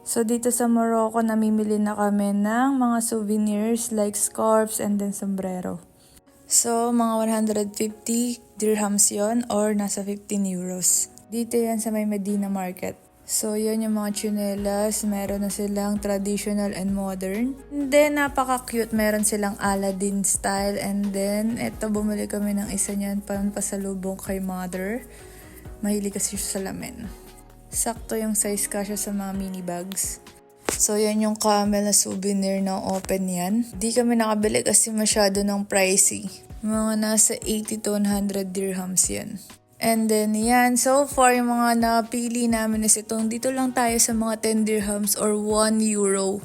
So dito sa Morocco, namimili na kami ng mga souvenirs like scarves and then sombrero. So mga 150 dirhams yon or nasa 15 euros. Dito yan sa may Medina Market. So yun yung mga tsinelas, meron na silang traditional and modern. And then napaka-cute, meron silang Aladdin style. And then eto, bumili kami ng isa niyan pasalubong kay mother. Mahilig kasi siya sa lamin. Sakto yung size kasya sa mga mini bags. So, yan yung camel na souvenir na open yan. Di kami nakabili kasi masyado ng pricey. Mga nasa 80 to 100 dirhams yan. And then, yan. So far, yung mga napili namin is itong dito lang tayo sa mga 10 dirhams or 1 euro.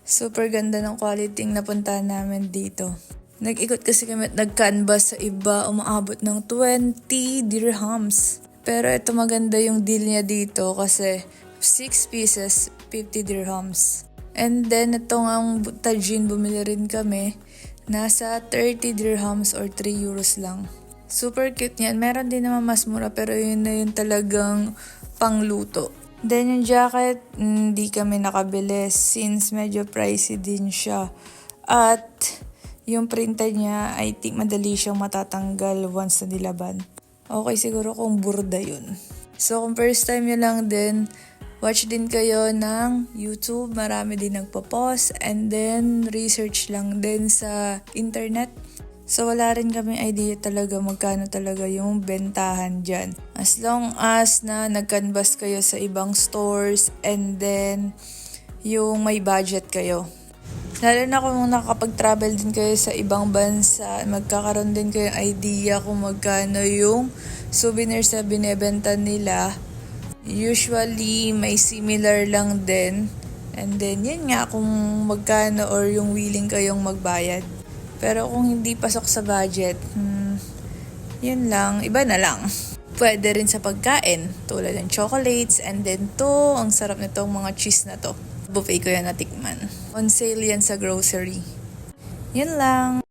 Super ganda ng quality ng napuntahan namin dito. Nag-ikot kasi kami at nag-canvas sa iba. Umaabot ng 20 dirhams. Pero ito maganda yung deal niya dito kasi 6 pieces, 50 dirhams. And then itong ang tajin bumili rin kami, nasa 30 dirhams or 3 euros lang. Super cute niyan. Meron din naman mas mura pero yun na yun talagang pangluto. Then yung jacket, hindi kami nakabili since medyo pricey din siya. At yung printed niya, I think madali siyang matatanggal once na nilaban. Okay siguro kung burda yun. So kung first time nyo lang din, watch din kayo ng YouTube. Marami din nagpo-post. And then research lang din sa internet. So wala rin kami idea talaga magkano talaga yung bentahan dyan. As long as na nag-canvas kayo sa ibang stores and then yung may budget kayo. Lalo na kung nakapag-travel din kayo sa ibang bansa, magkakaroon din kayo idea kung magkano yung souvenirs na binebenta nila. Usually, may similar lang din. And then, yun nga kung magkano or yung willing kayong magbayad. Pero kung hindi pasok sa budget, yun lang, iba na lang. Pwede rin sa pagkain, tulad ng chocolates. And then to, ang sarap nitong mga cheese na to. Buffet ko yan natikman. On sale yan sa grocery. Yun lang.